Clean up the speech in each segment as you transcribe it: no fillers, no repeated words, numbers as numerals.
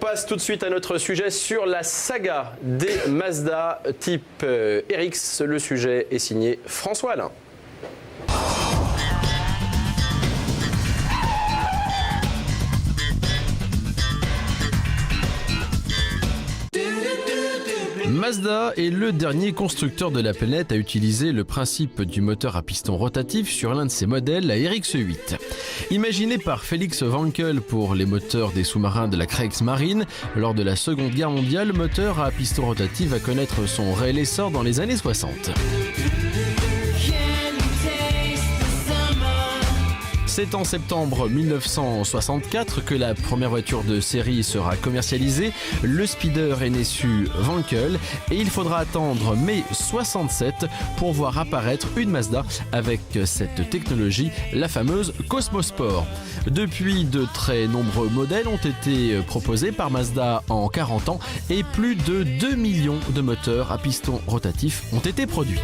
passe tout de suite à notre sujet sur la saga des Mazda type RX. Le sujet est signé François Alain. Mazda est le dernier constructeur de la planète à utiliser le principe du moteur à piston rotatif sur l'un de ses modèles, la RX-8. Imaginé par Felix Wankel pour les moteurs des sous-marins de la Kriegsmarine, lors de la Seconde Guerre mondiale, le moteur à piston rotatif va connaître son réel essor dans les années 60. C'est en septembre 1964 que la première voiture de série sera commercialisée. Le speeder est né sur Wankel et il faudra attendre mai 67 pour voir apparaître une Mazda avec cette technologie, la fameuse Cosmosport. Depuis, de très nombreux modèles ont été proposés par Mazda en 40 ans et plus de 2 millions de moteurs à piston rotatif ont été produits.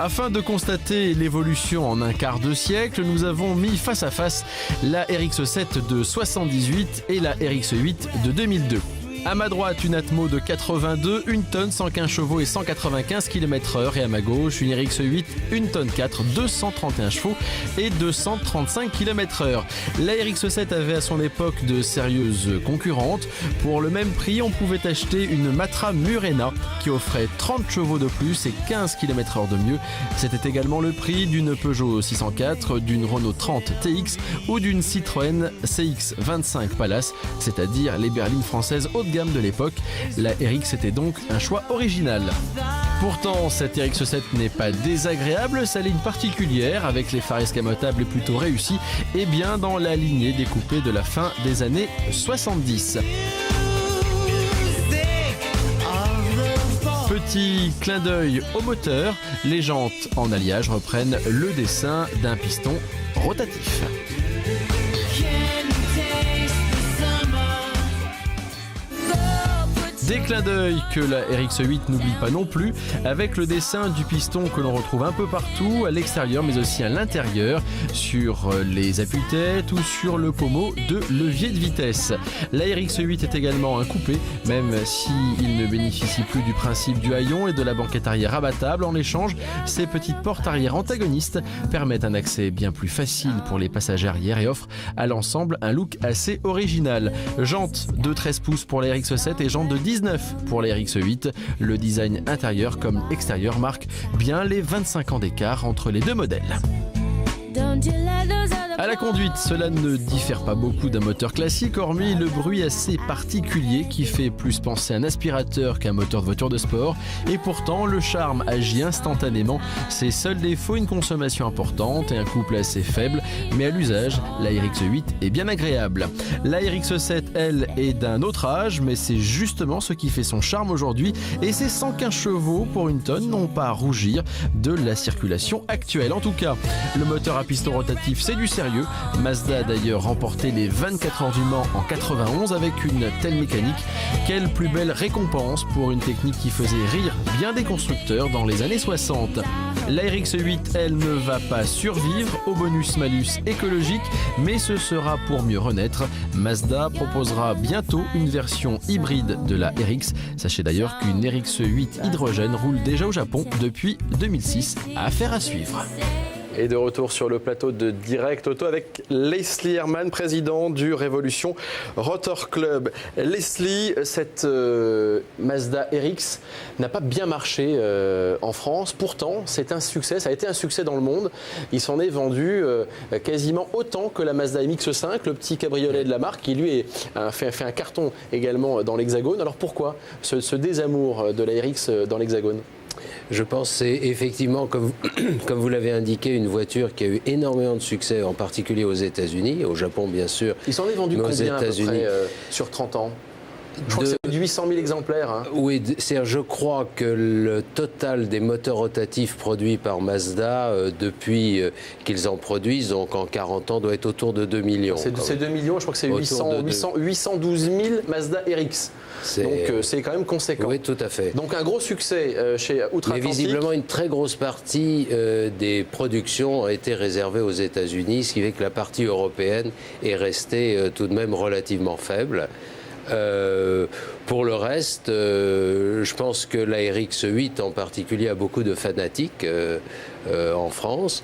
Afin de constater l'évolution en un quart de siècle, nous avons mis face à face la RX-7 de 78 et la RX-8 de 2002. À ma droite, une Atmo de 82, 1 tonne, 115 chevaux et 195 km/h. Et à ma gauche, une RX-8, 1 tonne 4, 231 chevaux et 235 km/h. La RX-7 avait à son époque de sérieuses concurrentes. Pour le même prix, on pouvait acheter une Matra Murena qui offrait 30 chevaux de plus et 15 km/h de mieux. C'était également le prix d'une Peugeot 604, d'une Renault 30 TX ou d'une Citroën CX-25 Palace, c'est-à-dire les berlines françaises haut de gamme de l'époque. La RX était donc un choix original. Pourtant, cette RX-7 n'est pas désagréable, sa ligne particulière, avec les phares escamotables plutôt réussis, est bien dans la lignée des coupés de la fin des années 70. Petit clin d'œil au moteur, les jantes en alliage reprennent le dessin d'un piston rotatif. Des clins d'œil que la RX-8 n'oublie pas non plus, avec le dessin du piston que l'on retrouve un peu partout, à l'extérieur mais aussi à l'intérieur, sur les appuis-têtes ou sur le pommeau de levier de vitesse. La RX-8 est également un coupé, même s'il ne bénéficie plus du principe du haillon et de la banquette arrière abattable. En échange, ces petites portes arrière antagonistes permettent un accès bien plus facile pour les passagers arrière et offrent à l'ensemble un look assez original. Jantes de 13 pouces pour la RX-7 et jantes de 19 pour la RX-8. Le design intérieur comme extérieur marque bien les 25 ans d'écart entre les deux modèles. À la conduite, cela ne diffère pas beaucoup d'un moteur classique, hormis le bruit assez particulier qui fait plus penser à un aspirateur qu'un moteur de voiture de sport. Et pourtant, le charme agit instantanément. Ses seuls défauts, une consommation importante et un couple assez faible. Mais à l'usage, la RX-8 est bien agréable. La RX-7, elle, est d'un autre âge, mais c'est justement ce qui fait son charme aujourd'hui. Et ses 115 chevaux pour 1 tonne n'ont pas à rougir de la circulation actuelle. En tout cas, le moteur à piston rotatif, c'est du sérieux. Mazda a d'ailleurs remporté les 24 heures du Mans en 91 avec une telle mécanique. Quelle plus belle récompense pour une technique qui faisait rire bien des constructeurs dans les années 60. La RX-8, elle, ne va pas survivre au bonus-malus écologique, mais ce sera pour mieux renaître. Mazda proposera bientôt une version hybride de la RX. Sachez d'ailleurs qu'une RX-8 hydrogène roule déjà au Japon depuis 2006. Affaire à suivre. Et de retour sur le plateau de Direct Auto avec Leslie Herman, président du Révolution Rotor Club. Leslie, cette Mazda RX n'a pas bien marché en France. Pourtant, c'est un succès. Ça a été un succès dans le monde. Il s'en est vendu quasiment autant que la Mazda MX-5, le petit cabriolet de la marque, qui lui fait un carton également dans l'Hexagone. Alors pourquoi ce désamour de la RX dans l'Hexagone ? Je pense que c'est effectivement, comme vous l'avez indiqué, une voiture qui a eu énormément de succès, en particulier aux États-Unis, au Japon bien sûr. Il s'en est vendu combien à peu près sur 30 ans ? Je crois que c'est du 800 000 exemplaires. Hein. Oui, je crois que le total des moteurs rotatifs produits par Mazda depuis qu'ils en produisent, donc en 40 ans, doit être autour de 2 millions. C'est 2 millions, je crois que c'est 812 000 Mazda RX. Donc c'est quand même conséquent. Oui, tout à fait. Donc un gros succès chez Outre-Atlantique. Mais visiblement, une très grosse partie des productions a été réservée aux États-Unis, ce qui fait que la partie européenne est restée tout de même relativement faible. Pour le reste, je pense que la RX-8 en particulier a beaucoup de fanatiques en France,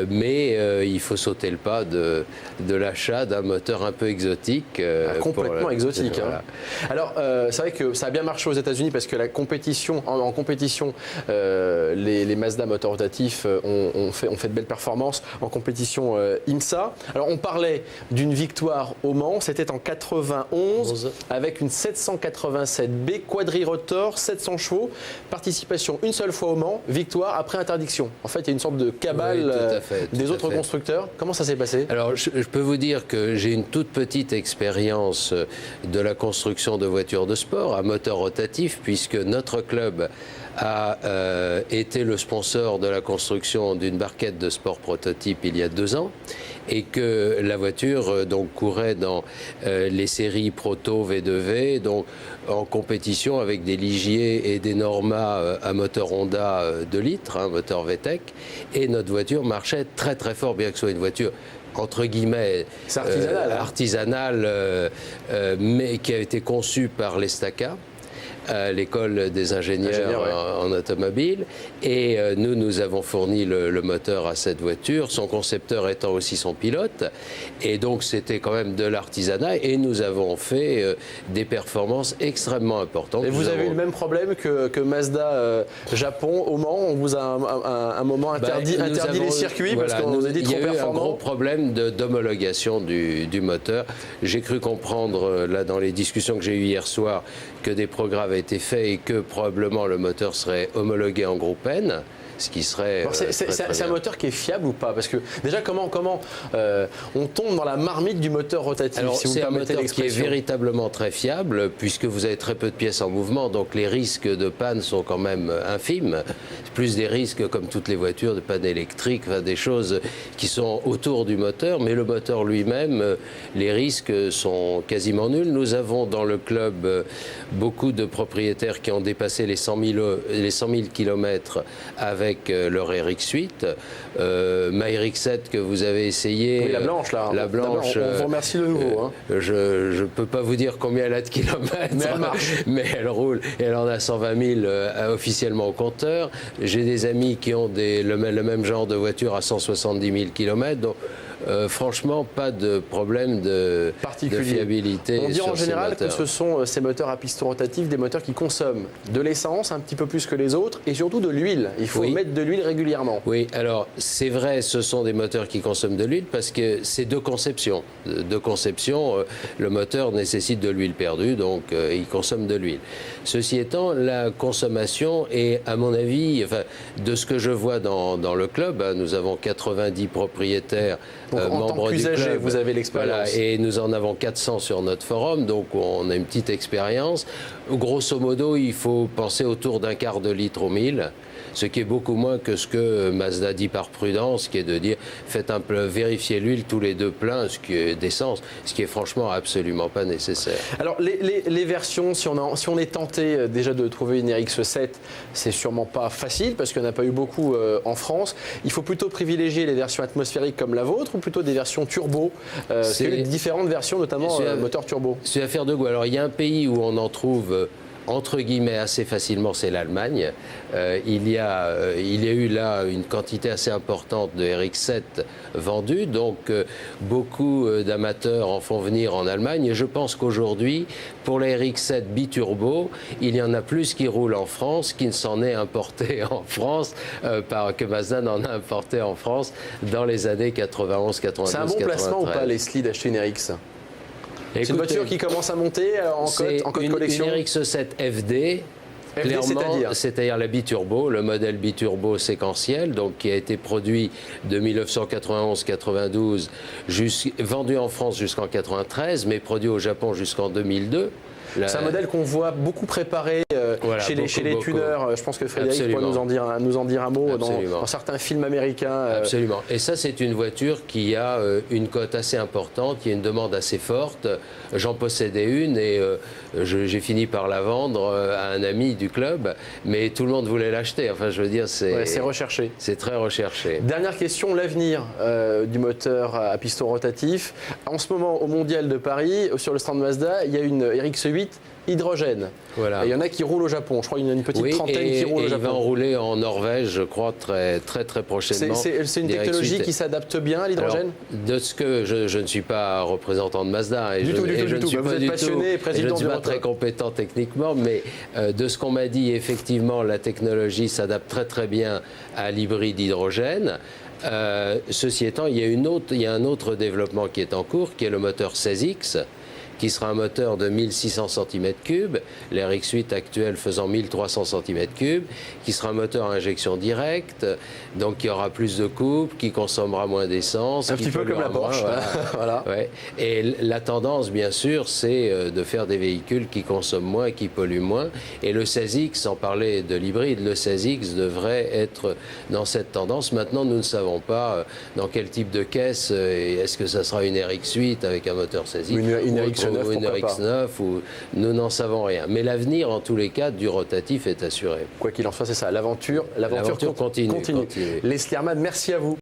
mais il faut sauter le pas de l'achat d'un moteur un peu exotique. Complètement exotique. Voilà. Hein. Alors, c'est vrai que ça a bien marché aux États-Unis parce que la compétition, en compétition, les Mazda moteurs rotatifs ont fait de belles performances en compétition IMSA. Alors, on parlait d'une victoire au Mans, c'était en 91 avec une 787B quadrirotor, 700 chevaux, participation une seule fois au Mans, victoire après interdiction. En fait, il y a une sorte de cabale des autres constructeurs. Comment ça s'est passé? Alors, je peux vous dire que j'ai une toute petite expérience de la construction de voitures de sport à moteur rotatif, puisque notre club a été le sponsor de la construction d'une barquette de sport prototype il y a 2 ans, et que la voiture donc courait dans les séries Proto V2V, donc en compétition avec des Ligier et des Norma à moteur Honda 2 litres, moteur VTEC, et notre voiture marchait très très fort, bien que ce soit une voiture entre guillemets artisanale, mais qui a été conçue par l'Estaca, l'école des ingénieurs en automobile, et nous avons fourni le moteur à cette voiture, son concepteur étant aussi son pilote, et donc c'était quand même de l'artisanat, et nous avons fait des performances extrêmement importantes. Et vous avez eu le même problème que Mazda Japon au Mans, on vous a un moment interdit les circuits parce qu'on vous a dit trop performant. Il y a eu un gros problème d'homologation du moteur. J'ai cru comprendre là dans les discussions que j'ai eues hier soir que des progrès avaient été faits et que probablement le moteur serait homologué en groupe N. Ce qui serait. C'est un moteur qui est fiable ou pas? Parce que déjà, comment on tombe dans la marmite du moteur rotatif? Alors, si c'est un moteur qui est véritablement très fiable, puisque vous avez très peu de pièces en mouvement, donc les risques de panne sont quand même infimes. Plus des risques, comme toutes les voitures, de panne électrique, enfin, des choses qui sont autour du moteur, mais le moteur lui-même, les risques sont quasiment nuls. Nous avons dans le club beaucoup de propriétaires qui ont dépassé les 100 000 km avec leur RX-8, ma RX-7 que vous avez essayé. Oui, la blanche là. La blanche. On vous remercie de nouveau. Hein. Je ne peux pas vous dire combien elle a de kilomètres. Mais elle marche. Mais elle roule. Et elle en a 120 000 officiellement au compteur. J'ai des amis qui ont le même genre de voiture à 170 000 km. Donc, franchement, pas de problème de fiabilité. On dit en général que moteurs. ce sont ces moteurs à piston rotatif des moteurs qui consomment de l'essence un petit peu plus que les autres et surtout de l'huile. Il faut mettre de l'huile régulièrement. Oui, alors c'est vrai, ce sont des moteurs qui consomment de l'huile parce que c'est de conception. Le moteur nécessite de l'huile perdue, donc il consomme de l'huile. Ceci étant, la consommation est, à mon avis, enfin, de ce que je vois dans le club, nous avons 90 propriétaires. Donc, en tant qu'usager, vous avez l'expérience. Voilà, et nous en avons 400 sur notre forum, donc on a une petite expérience. Grosso modo, il faut penser autour d'un quart de litre au 1000. Ce qui est beaucoup moins que ce que Mazda dit par prudence, qui est de dire faites vérifier l'huile tous les 2 pleins, ce qui est d'essence, ce qui est franchement absolument pas nécessaire. Alors les versions, si on est tenté déjà de trouver une RX-7, c'est sûrement pas facile parce qu'il n'y en a pas eu beaucoup en France. Il faut plutôt privilégier les versions atmosphériques comme la vôtre ou plutôt des versions turbo, c'est différentes versions, notamment moteur turbo. C'est affaire de goût. Alors il y a un pays où on en trouve entre guillemets assez facilement, c'est l'Allemagne. Il y a eu là une quantité assez importante de RX-7 vendus, donc beaucoup d'amateurs en font venir en Allemagne. Et je pense qu'aujourd'hui, pour la RX-7 biturbo, il y en a plus qui roulent en France qu'il ne s'en est importé en France, que Mazda n'en a importé en France dans les années 91, 92, C'est un bon 93. placement ou pas, Leslie, d'acheter une RX? C'est une voiture qui commence à monter en code collection. Une RX-7 FD. Clairement, c'est-à-dire la biturbo, le modèle biturbo séquentiel, donc qui a été produit de 1991-92, vendu en France jusqu'en 93, mais produit au Japon jusqu'en 2002. C'est un modèle qu'on voit beaucoup préparé chez les tuneurs. Je pense que Frédéric pourrait nous en dire un mot dans certains films américains. Absolument. Et ça, c'est une voiture qui a une cote assez importante, qui a une demande assez forte. J'en possédais une et j'ai fini par la vendre à un ami du club, mais tout le monde voulait l'acheter. Enfin, je veux dire, c'est recherché. C'est très recherché. Dernière question, l'avenir du moteur à piston rotatif. En ce moment, au Mondial de Paris, sur le stand Mazda, il y a une RX-8 hydrogène. Voilà. Et il y en a qui roulent au Japon. Je crois qu'il y en a une petite trentaine qui roulent au Japon. Il va en rouler en Norvège, je crois, très prochainement. C'est une technologie qui s'adapte bien à l'hydrogène ? De ce que je ne suis pas représentant de Mazda. Du tout. Vous êtes passionné et président du moteur. Je ne suis pas très compétent techniquement, mais de ce qu'on m'a dit, effectivement, la technologie s'adapte très bien à l'hybride hydrogène. Ceci étant, il y a un autre développement qui est en cours, qui est le moteur 16X, qui sera un moteur de 1600 cm3, l'RX8 actuel faisant 1300 cm3, qui sera un moteur à injection directe, donc qui aura plus de couple, qui consommera moins d'essence. Un petit peu comme la Porsche. Voilà. Ouais. Et la tendance, bien sûr, c'est de faire des véhicules qui consomment moins, qui polluent moins. Et le 16X, sans parler de l'hybride, le 16X devrait être dans cette tendance. Maintenant, nous ne savons pas dans quel type de caisse, est-ce que ça sera une RX8 avec un moteur 16X une RX9, ou une RX9, ou nous n'en savons rien. Mais l'avenir, en tous les cas, du rotatif est assuré. Quoi qu'il en soit, c'est ça. L'aventure continue. Leslie Herman, merci à vous.